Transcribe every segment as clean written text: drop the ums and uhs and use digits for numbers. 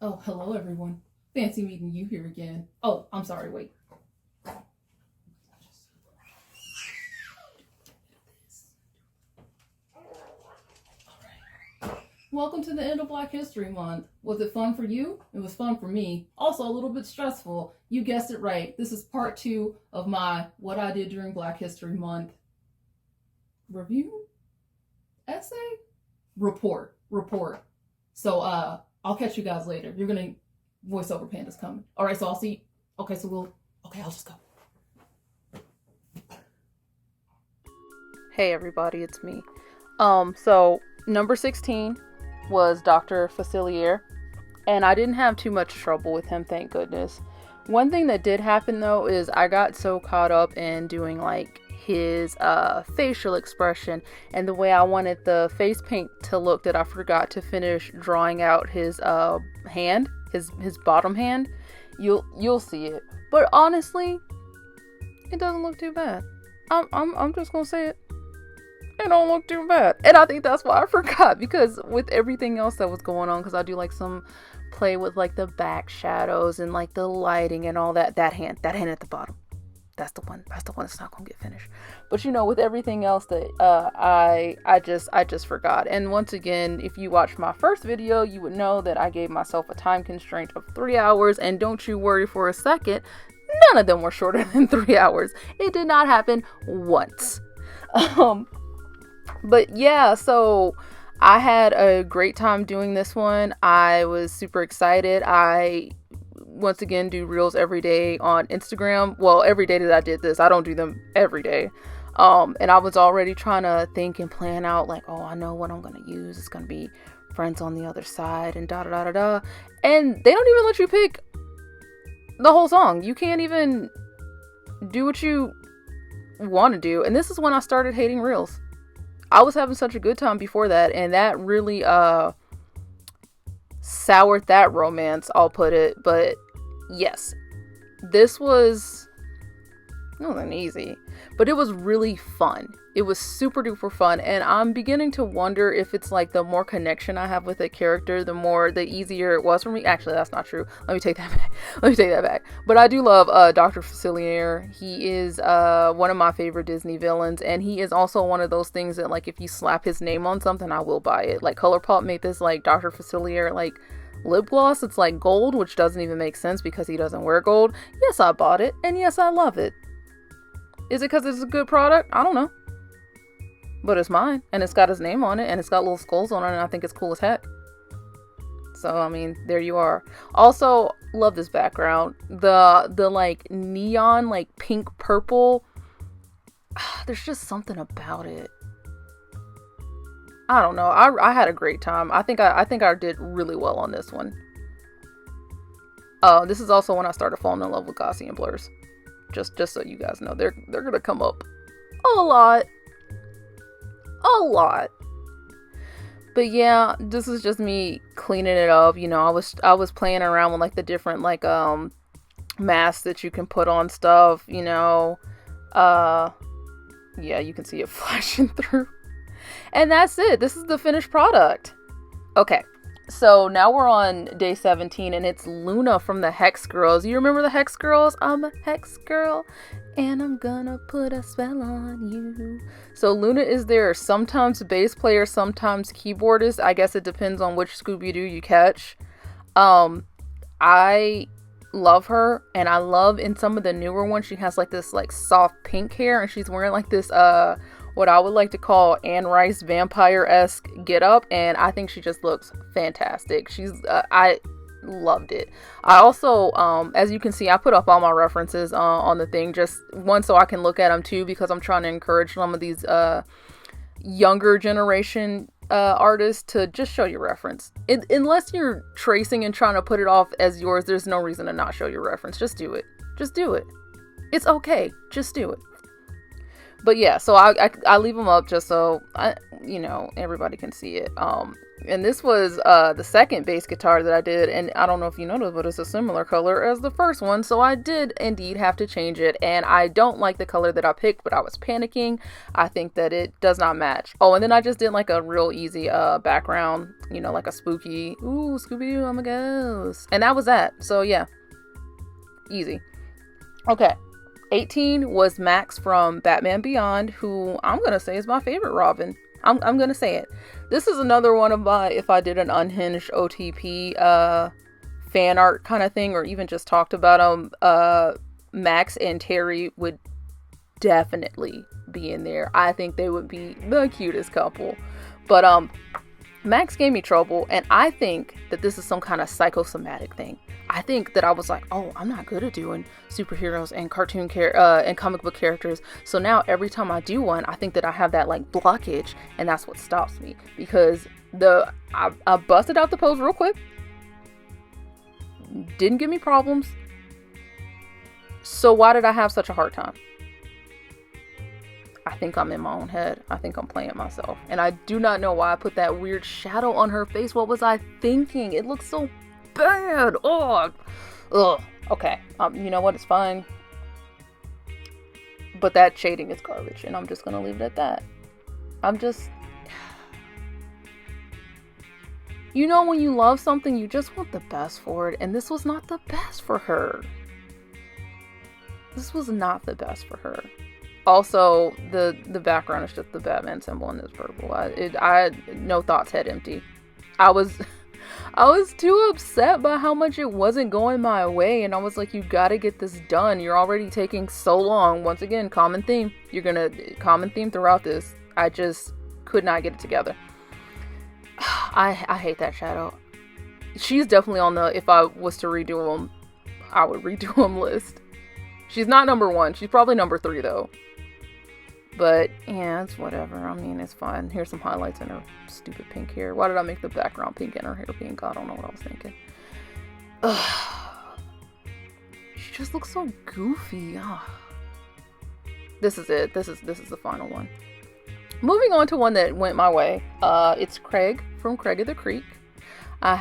Oh, hello everyone. Fancy meeting you here again. Oh, I'm sorry, wait. Welcome to the end of Black History Month. Was it fun for you? It was fun for me. Also a little bit stressful. You guessed it right. This is part 2 of my What I Did During Black History Month review? Essay? Report. So I'll catch you guys later. You're gonna voiceover panda's coming. Alright, so I'll see. Okay, I'll just go. Hey everybody, it's me. So number 16 was Dr. Facilier, and I didn't have too much trouble with him, thank goodness. One thing that did happen though is I got so caught up in doing like his facial expression and the way I wanted the face paint to look that I forgot to finish drawing out his hand, his bottom hand. You'll see it, but honestly, it doesn't look too bad. I'm just gonna say it. It don't look too bad. And I think that's why I forgot, because with everything else that was going on, because I do like some play with like the back shadows and like the lighting and all that hand at the bottom, that's the one that's not gonna get finished. But you know, with everything else that I just forgot. And once again, if you watched my first video, you would know that I gave myself a time constraint of 3 hours, and don't you worry for a second, none of them were shorter than 3 hours. It did not happen once. But yeah, so I had a great time doing this one. I was super excited. I, once again, do reels every day on Instagram. Well, every day that I did this, I don't do them every day. And I was already trying to think and plan out like, oh, I know what I'm going to use. It's going to be Friends on the Other Side and da-da-da-da-da. And they don't even let you pick the whole song. You can't even do what you want to do. And this is when I started hating reels. I was having such a good time before that, and that really soured that romance, I'll put it. But yes, this wasn't easy, but it was really fun. It was super duper fun, and I'm beginning to wonder if it's like the more connection I have with a character, the easier it was for me. Actually, that's not true. Let me take that back. But I do love Dr. Facilier. He is one of my favorite Disney villains, and he is also one of those things that like if you slap his name on something, I will buy it. Like ColourPop made this like Dr. Facilier like lip gloss. It's like gold, which doesn't even make sense because he doesn't wear gold. Yes, I bought it, and yes, I love it. Is it because it's a good product? I don't know. But it's mine, and it's got his name on it, and it's got little skulls on it, and I think it's cool as heck. So, I mean, there you are. Also, love this background. The like neon, like pink purple. There's just something about it. I don't know. I had a great time. I think I did really well on this one. This is also when I started falling in love with Gaussian blurs. Just so you guys know, they're gonna come up a lot. But yeah, this is just me cleaning it up. You know, I was playing around with like the different like masks that you can put on stuff, you know. Yeah, you can see it flashing through. And that's it. This is the finished product. Okay. So now we're on day 17, and it's Luna from the Hex Girls. You remember the Hex Girls? I'm a Hex Girl, and I'm gonna put a spell on you. So Luna is their sometimes bass player, sometimes keyboardist. I guess it depends on which Scooby-Doo you catch. I love her, and I love in some of the newer ones, she has like this like soft pink hair, and she's wearing like this what I would like to call Anne Rice vampire-esque get up, and I think she just looks fantastic. I loved it. I also, as you can see, I put up all my references on the thing, just one so I can look at them too, because I'm trying to encourage some of these younger generation artists to just show your reference. Unless you're tracing and trying to put it off as yours, there's no reason to not show your reference. Just do it. It's okay. Just do it. But yeah, so I leave them up just so everybody can see it. And this was the second bass guitar that I did, and I don't know if you noticed, but it's a similar color as the first one, so I did indeed have to change it, and I don't like the color that I picked, but I was panicking. I think that it does not match. Oh, and then I just did like a real easy background, you know, like a spooky, ooh, Scooby-Doo, I'm a ghost. And that was that. So yeah, easy. Okay. 18 was Max from Batman Beyond, who I'm gonna say is my favorite Robin. I'm gonna say it. This is another one of my, if I did an unhinged OTP fan art kind of thing, or even just talked about them, Max and Terry would definitely be in there. I think they would be the cutest couple. But Max gave me trouble, and I think that this is some kind of psychosomatic thing. I think that I was like, oh, I'm not good at doing superheroes and cartoon and comic book characters. So now every time I do one, I think that I have that like blockage, and that's what stops me. Because I busted out the pose real quick. Didn't give me problems. So why did I have such a hard time? I think I'm in my own head. I think I'm playing myself. And I do not know why I put that weird shadow on her face. What was I thinking? It looks so bad. Oh, ugh. Okay. You know what? It's fine. But that shading is garbage, and I'm just gonna leave it at that. You know, when you love something, you just want the best for it, and this was not the best for her. This was not the best for her. Also, the background is just the Batman symbol and it's purple. I no thoughts, head empty. I was too upset by how much it wasn't going my way, and I was like, you gotta get this done. You're already taking so long. Once again, common theme. Common theme throughout this. I just could not get it together. I hate that shadow. She's definitely on the, if I was to redo them, I would redo them list. She's not number 1. She's probably number 3 though. But yeah, it's whatever. I mean, it's fine. Here's some highlights in her stupid pink hair. Why did I make the background pink and her hair pink? I don't know what I was thinking. Ugh. She just looks so goofy. Ugh. This is it. This is the final one. Moving on to one that went my way. It's Craig from Craig of the Creek. I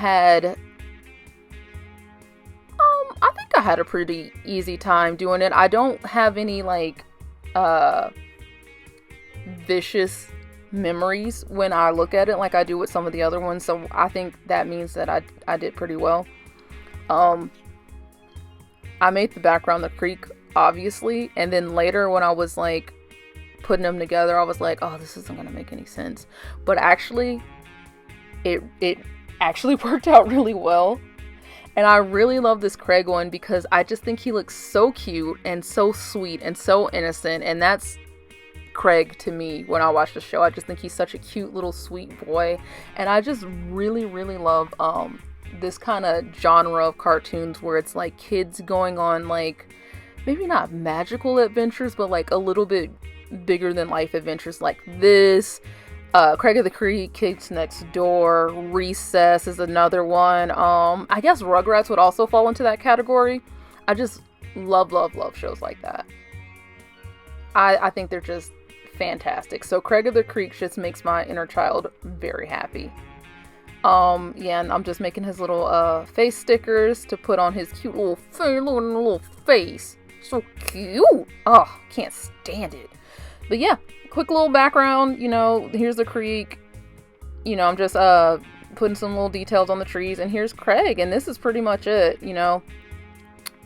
think I had a pretty easy time doing it. I don't have any like vicious memories when I look at it like I do with some of the other ones, so I think that means that I did pretty well. I made the background the creek, obviously, and then later when I was like putting them together, I was like, oh, this isn't gonna make any sense. But actually it actually worked out really well. And I really love this Craig one because I just think he looks so cute and so sweet and so innocent, and that's Craig to me when I watch the show. I just think he's such a cute little sweet boy, and I just really love this kind of genre of cartoons where it's like kids going on like maybe not magical adventures, but like a little bit bigger than life adventures like this. Craig of the Creek, Kids Next Door, Recess is another one. I guess Rugrats would also fall into that category. I just love shows like that. I think they're just fantastic. So Craig of the Creek just makes my inner child very happy. Yeah, and I'm just making his little face stickers to put on his cute little face. So cute. Oh, can't stand it. But yeah, quick little background, you know, here's the creek. You know, I'm just putting some little details on the trees, and here's Craig, and this is pretty much it, you know.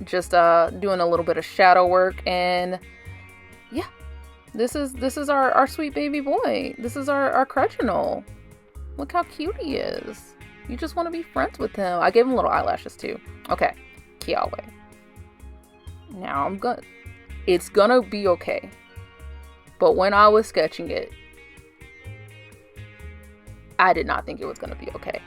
Just doing a little bit of shadow work, and yeah. This is our sweet baby boy. This is our Reginald. Look how cute he is. You just want to be friends with him. I gave him little eyelashes too. Okay, Kiawe. Now it's gonna be okay. But when I was sketching it, I did not think it was gonna be okay.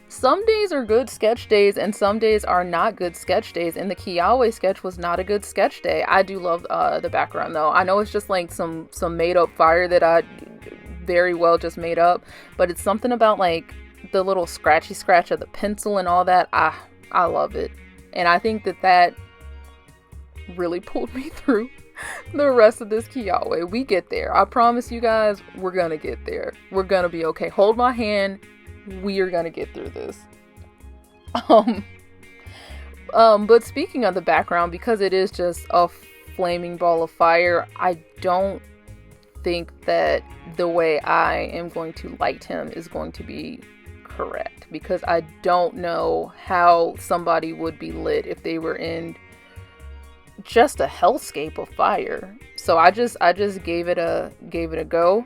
Some days are good sketch days and some days are not good sketch days, and the Kiawe sketch was not a good sketch day. I do love the background though. I know it's just like some made up fire that I very well just made up, but it's something about like the little scratchy scratch of the pencil and all that. I love it, and I think that really pulled me through. the rest of this Kiawe. We get there. I promise you guys, we're gonna get there. We're gonna be okay. Hold my hand. We are gonna get through this. But speaking of the background, because it is just a flaming ball of fire, I don't think that the way I am going to light him is going to be correct, because I don't know how somebody would be lit if they were in just a hellscape of fire. So I just gave it a go.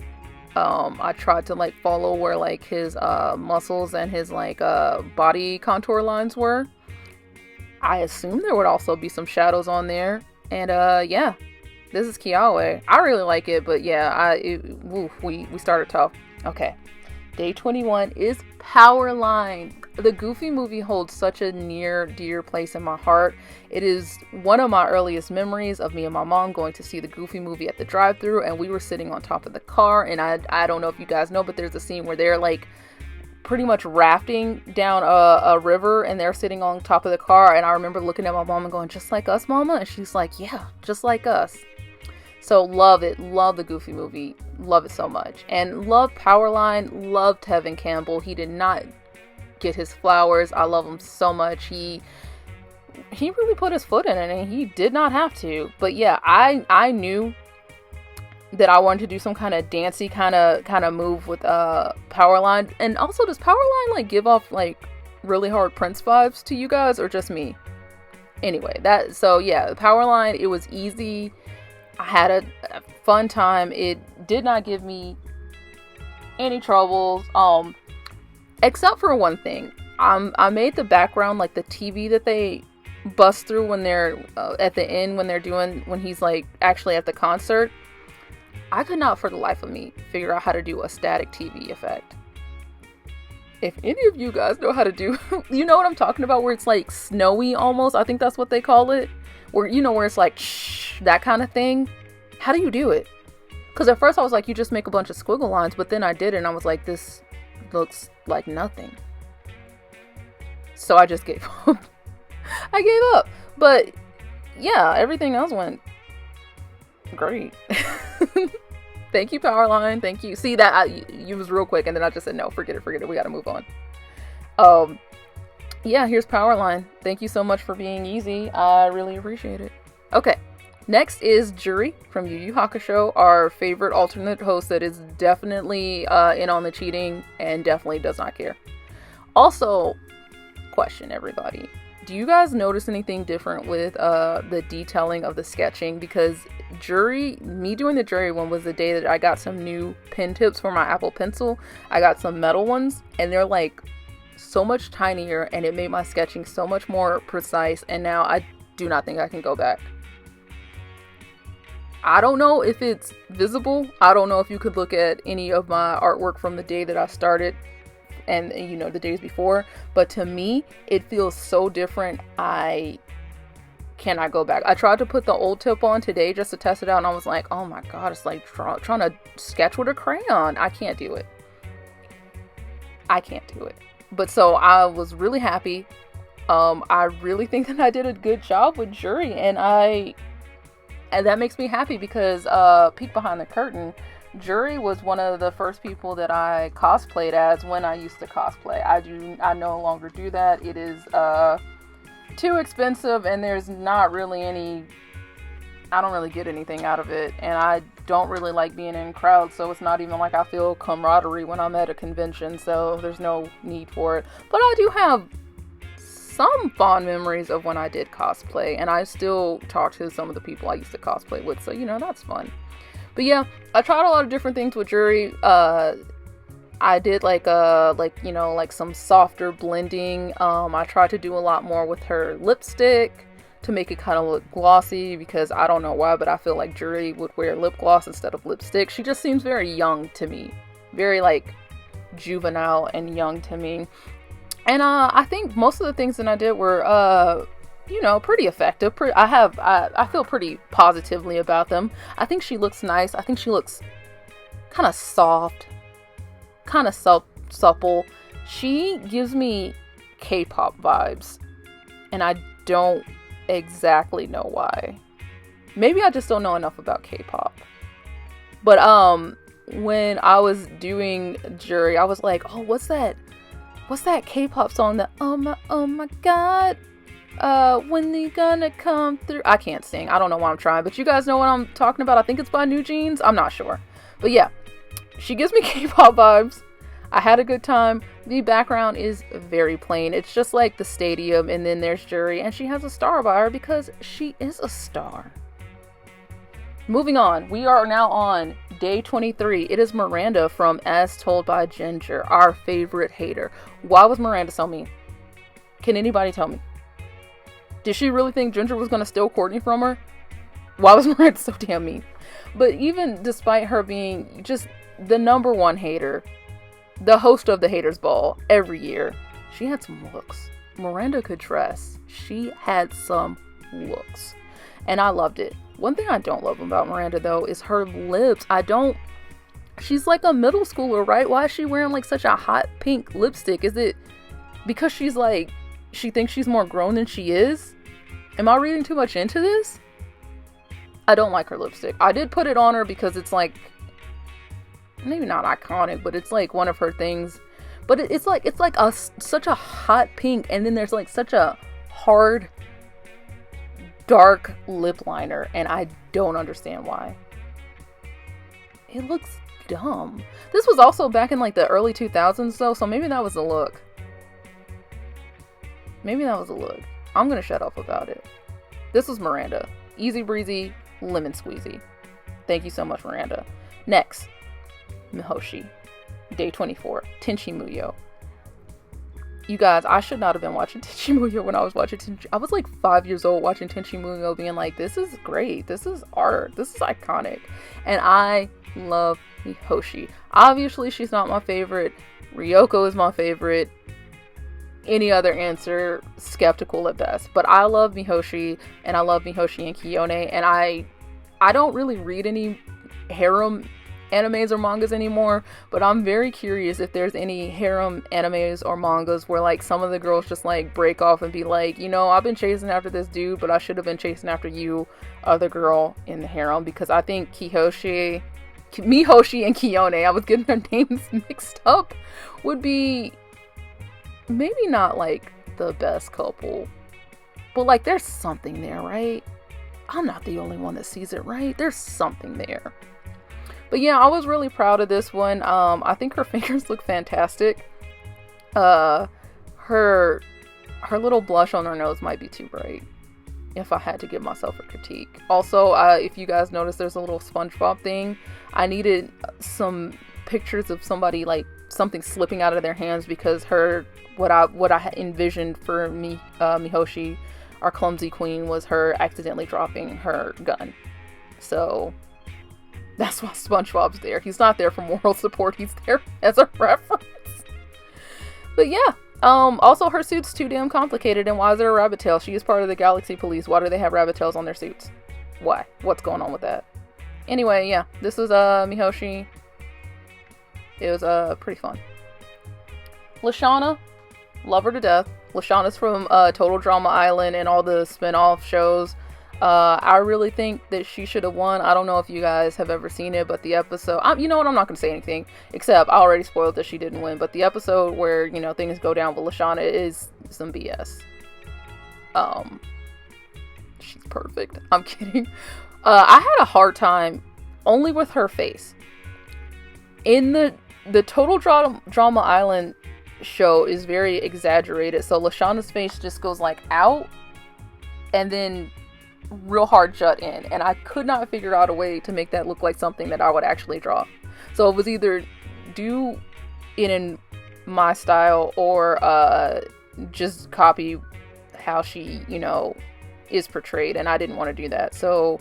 I tried to like follow where like his muscles and his like body contour lines were. I assume there would also be some shadows on there. And yeah, this is Kiawe. I really like it, but yeah, we started tough. Okay. Day 21 is Powerline. The Goofy movie holds such a near dear place in my heart. It is one of my earliest memories of me and my mom going to see the Goofy movie at the drive-thru, and we were sitting on top of the car, and I don't know if you guys know, but there's a scene where they're like pretty much rafting down a river, and they're sitting on top of the car, and I remember looking at my mom and going, "Just like us, Mama?" And she's like, "Yeah, just like us." So love it. Love the Goofy movie. Love it so much. And love Powerline. Love Tevin Campbell. He did not get his flowers. I love him so much. He really put his foot in it, and he did not have to. But yeah, I knew that I wanted to do some kind of dancey kind of move with Powerline. And also, does Powerline like give off like really hard Prince vibes to you guys, or just me? Anyway, so yeah, Powerline, it was easy. I had a fun time. It did not give me any troubles, except for one thing. I made the background, like the TV that they bust through when they're at the end, when he's like actually at the concert. I could not for the life of me figure out how to do a static TV effect. If any of you guys know how to do, you know what I'm talking about, where it's like snowy almost. I think that's what they call it. Where, you know, where it's like, shh, that kind of thing. How do you do it? Because at first I was like, you just make a bunch of squiggle lines. But then I did it and I was like, this looks like nothing. So I just gave up. I gave up. But yeah, everything else went great. Thank you, Powerline. Thank you. See, that you was real quick, and then I just said, no, forget it. We got to move on. Yeah, here's Powerline. Thank you so much for being easy. I really appreciate it. Okay, next is Juri from Yu Yu Hakusho, our favorite alternate host that is definitely in on the cheating and definitely does not care. Also, question everybody. Do you guys notice anything different with the detailing of the sketching? Because me doing the Juri one was the day that I got some new pen tips for my Apple Pencil. I got some metal ones, and they're like so much tinier, and it made my sketching so much more precise, and now I do not think I can go back. I don't know if it's visible. I don't know if you could look at any of my artwork from the day that I started and, you know, the days before, but to me it feels so different. I cannot go back. I tried to put the old tip on today just to test it out, and I was like, oh my god, it's like trying to sketch with a crayon. I can't do it. But so I was really happy. I really think that I did a good job with Juri, and that makes me happy because peek behind the curtain, Juri was one of the first people that I cosplayed as when I used to cosplay. I no longer do that. It is too expensive, and there's not really I don't really get anything out of it, and I don't really like being in crowds, so it's not even like I feel camaraderie when I'm at a convention, so there's no need for it. But I do have some fond memories of when I did cosplay, and I still talk to some of the people I used to cosplay with, so you know, that's fun. But yeah, I tried a lot of different things with Juri. I did like some softer blending. I tried to do a lot more with her lipstick to make it kind of look glossy, because I don't know why, but I feel like Juri would wear lip gloss instead of lipstick. She just seems very young to me, very like juvenile and young to me. And I think most of the things that I did were pretty effective. I feel pretty positively about them. I think she looks nice. I think she looks kind of soft, kind of supple. She gives me K-pop vibes, and I don't exactly know why. Maybe I just don't know enough about K-pop. But when I was doing jury, I was like, oh, what's that K-pop song that oh my god, when you gonna come through? I can't sing. I don't know why I'm trying, but you guys know what I'm talking about. I think it's by New Jeans. I'm not sure. But yeah, she gives me K-pop vibes. I had a good time. The background is very plain. It's just like the stadium, and then there's jury, and she has a star by her because she is a star. Moving on, we are now on day 23. It is Miranda from As Told by Ginger, our favorite hater. Why was Miranda so mean? Can anybody tell me? Did she really think Ginger was going to steal Courtney from her? Why was Miranda so damn mean? But even despite her being just the number one hater, the host of the Haters Ball every year, she had some looks. Miranda could dress. She had some looks. And I loved it. One thing I don't love about Miranda, though, is her lips. She's like a middle schooler, right? Why is she wearing like such a hot pink lipstick? Is it because she's like, she thinks she's more grown than she is? Am I reading too much into this? I don't like her lipstick. I did put it on her because it's like, maybe not iconic, but it's like one of her things. But it's like such a hot pink, and then there's like such a hard dark lip liner, and I don't understand why. It looks dumb. This was also back in like the early 2000s though, so maybe that was a look. I'm gonna shut up about it. This was Miranda. Easy breezy, lemon squeezy. Thank you so much, Miranda. Next, Mihoshi. Day 24. Tenchi Muyo. You guys, I should not have been watching Tenchi Muyo when I was watching Tenchi. I was like 5 years old watching Tenchi Muyo being like, this is great. This is art. This is iconic. And I love Mihoshi. Obviously, she's not my favorite. Ryoko is my favorite. Any other answer, skeptical at best. But I love Mihoshi, and I love Mihoshi and Kiyone. And I don't really read any harem animes or mangas anymore, but I'm very curious if there's any harem animes or mangas where like some of the girls just like break off and be like, you know, I've been chasing after this dude, but I should have been chasing after you, other girl in the harem, because I think Mihoshi and Kiyone, I was getting their names mixed up, would be maybe not like the best couple, but like there's something there, right? I'm not the only one that sees it, right? There's something there. But yeah, I was really proud of this one. I think her fingers look fantastic. Her little blush on her nose might be too bright, if I had to give myself a critique. Also, if you guys notice, there's a little SpongeBob thing. I needed some pictures of somebody, like something slipping out of their hands, because what I had envisioned for me, Mihoshi, our clumsy queen, was her accidentally dropping her gun. So that's why SpongeBob's there. He's not there for moral support. He's there as a reference. But yeah. Also, her suit's too damn complicated. And why is there a rabbit tail? She is part of the Galaxy Police. Why do they have rabbit tails on their suits? Why? What's going on with that? Anyway, yeah. This was Mihoshi. It was pretty fun. Lashana. Love her to death. Lashana's from Total Drama Island and all the spin-off shows. I really think that she should have won. I don't know if you guys have ever seen it, but the episode, you know what, I'm not going to say anything, except I already spoiled that she didn't win, but the episode where, you know, things go down with Lashana is some BS. She's perfect. I'm kidding. I had a hard time only with her face. In the Total Drama Island show is very exaggerated, so Lashana's face just goes like out, and then real hard jut in, and I could not figure out a way to make that look like something that I would actually draw. So it was either do it in my style or just copy how she, you know, is portrayed, and I didn't want to do that. So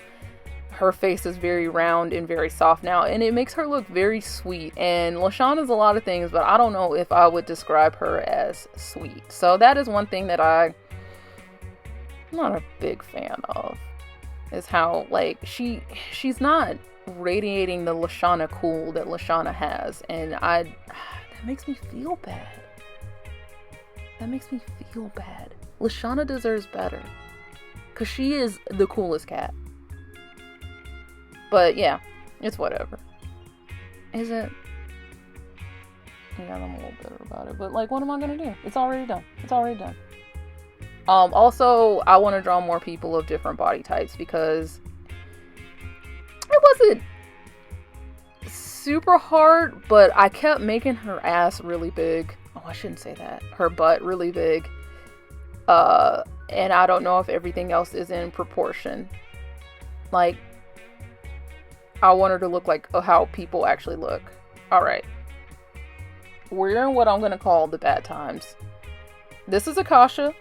her face is very round and very soft now, and it makes her look very sweet. And Lashana's a lot of things, but I don't know if I would describe her as sweet. So that is one thing that I'm not a big fan of, is how, like, she's not radiating the Lashana cool that Lashana has, and that makes me feel bad. Lashana deserves better, because she is the coolest cat. But yeah, it's whatever. Is it? Yeah, I'm a little bitter about it. But like, what am I gonna do? It's already done. It's already done. Also, I want to draw more people of different body types because it wasn't super hard, but I kept making her ass really big. Oh, I shouldn't say that. Her butt really big. And I don't know if everything else is in proportion. Like, I want her to look like how people actually look. Alright. We're in what I'm going to call the bad times. This is Akasha.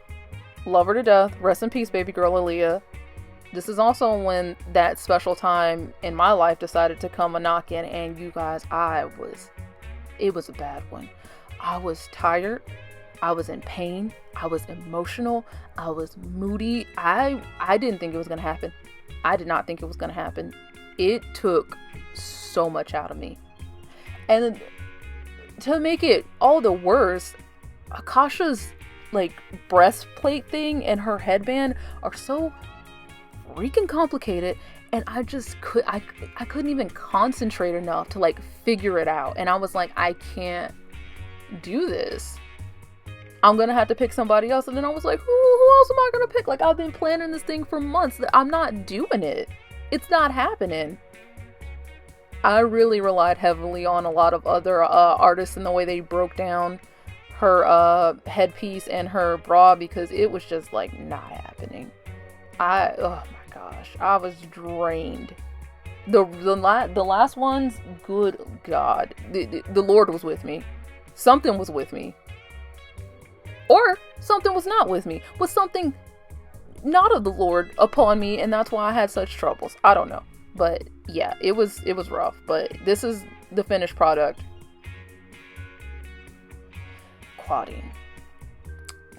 Love her to death. Rest in peace, baby girl Aaliyah. This is also when that special time in my life decided to come a knocking, and you guys, it was a bad one. I was tired. I was in pain. I was emotional. I was moody. I didn't think it was going to happen. I did not think it was going to happen. It took so much out of me. And to make it all the worse, Akasha's like breastplate thing and her headband are so freaking complicated, and I couldn't even concentrate enough to like figure it out. And I was like, I can't do this. I'm gonna have to pick somebody else. And then I was like, who else am I gonna pick? Like, I've been planning this thing for months. I'm not doing it. It's not happening. I really relied heavily on a lot of other artists and the way they broke down her headpiece and her bra, because it was just like not happening. Oh my gosh, I was drained. The last ones, good God, the Lord was with me. Something was with me, or something was not with me. Was something not of the Lord upon me, and that's why I had such troubles. I don't know, but yeah, it was rough. But this is the finished product.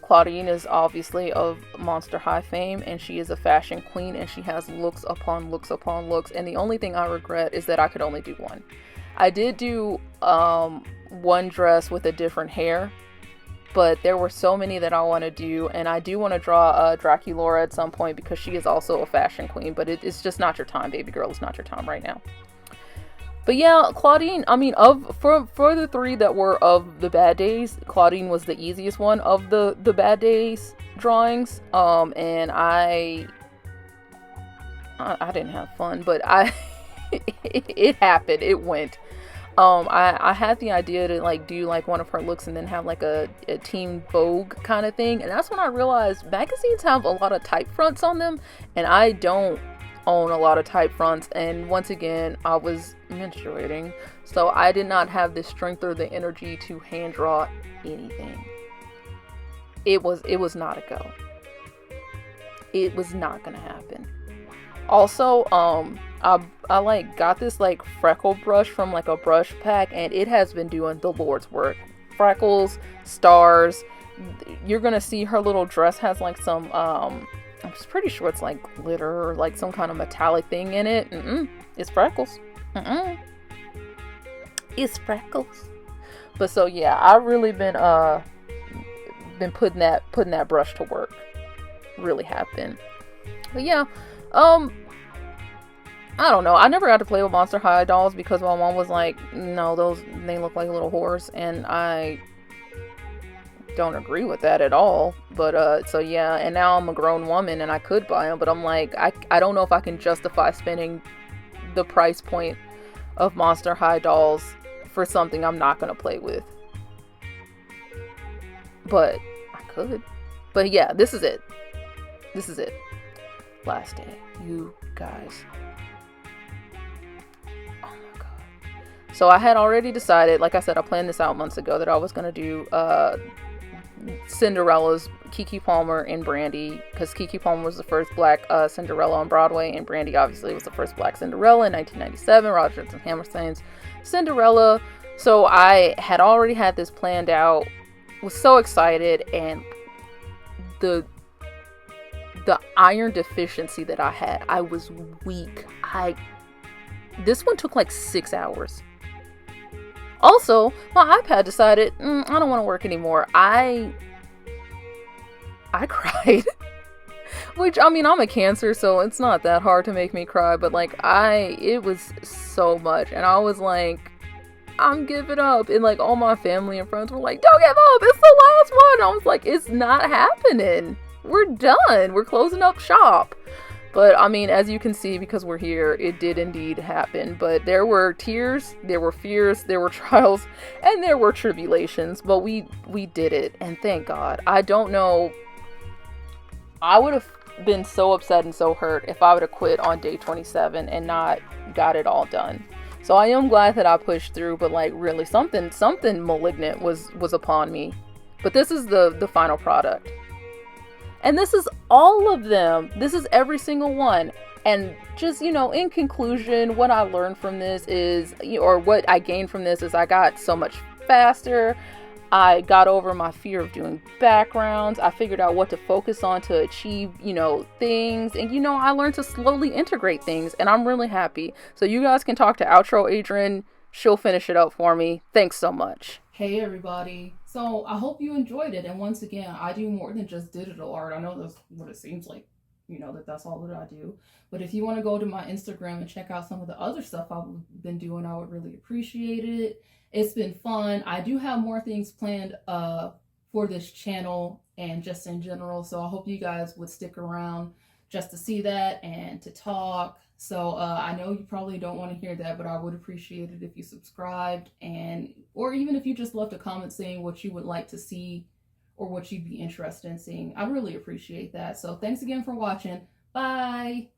Claudine is obviously of Monster High fame, and she is a fashion queen, and she has looks upon looks upon looks, and the only thing I regret is that I could only do one. I did do one dress with a different hair, but there were so many that I want to do, and I do want to draw Draculaura at some point because she is also a fashion queen, but it's just not your time, baby girl. It's not your time right now. But yeah, Claudine, I mean, for the three that were of the bad days, Claudine was the easiest one of the bad days drawings. And I didn't have fun, but it happened. It went. I had the idea to like do like one of her looks and then have like a Teen Vogue kind of thing. And that's when I realized magazines have a lot of type fronts on them, and I don't own a lot of type fronts. And once again, I was menstruating, so I did not have the strength or the energy to hand draw anything. It was not a go. It was not gonna happen. Also, I like got this like freckle brush from like a brush pack, and it has been doing the Lord's work. Freckles, stars. You're gonna see her little dress has like some I'm just pretty sure it's like glitter or like some kind of metallic thing in it. It's freckles. It's freckles. But so yeah, I've really been putting that brush to work. Really have been. But yeah, I don't know. I never got to play with Monster High dolls because my mom was like, no, they look like little whores, and I don't agree with that at all. But so yeah, and now I'm a grown woman and I could buy them, but I'm like, I don't know if I can justify spending the price point of Monster High dolls for something I'm not gonna play with. But I could. But yeah, this is it. Last day, you guys. Oh my god. So I had already decided, like I said, I planned this out months ago, that I was gonna do Cinderella's Keke Palmer and Brandy, because Keke Palmer was the first black Cinderella on Broadway, and Brandy obviously was the first black Cinderella in 1997, Rodgers and Hammerstein's Cinderella. So I had already had this planned out, was so excited, and the iron deficiency that I had, I was weak. This one took like 6 hours. Also, my iPad decided, I don't want to work anymore. I cried. Which, I mean, I'm a Cancer, so it's not that hard to make me cry, but like, it was so much, and I was like, I'm giving up. And like, all my family and friends were like, don't give up, it's the last one. I was like, it's not happening. We're done. We're closing up shop. But I mean, as you can see, because we're here, it did indeed happen. But there were tears, there were fears, there were trials, and there were tribulations. But we did it, and thank God. I don't know. I would have been so upset and so hurt if I would have quit on day 27 and not got it all done. So I am glad that I pushed through. But like, really, something malignant was upon me. But this is the final product. And this is all of them. This is every single one. And just, in conclusion, what I learned from this is, or what I gained from this is I got so much faster. I got over my fear of doing backgrounds. I figured out what to focus on to achieve, things. And, I learned to slowly integrate things. And I'm really happy. So you guys can talk to Outro Adrian. She'll finish it up for me. Thanks so much. Hey everybody. So I hope you enjoyed it. And once again, I do more than just digital art. I know that's what it seems like, that's all that I do. But if you want to go to my Instagram and check out some of the other stuff I've been doing, I would really appreciate it. It's been fun. I do have more things planned for this channel and just in general. So I hope you guys would stick around just to see that and to talk. So I know you probably don't want to hear that, but I would appreciate it if you subscribed, or even if you just left a comment saying what you would like to see or what you'd be interested in seeing. I'd really appreciate that. So thanks again for watching. Bye.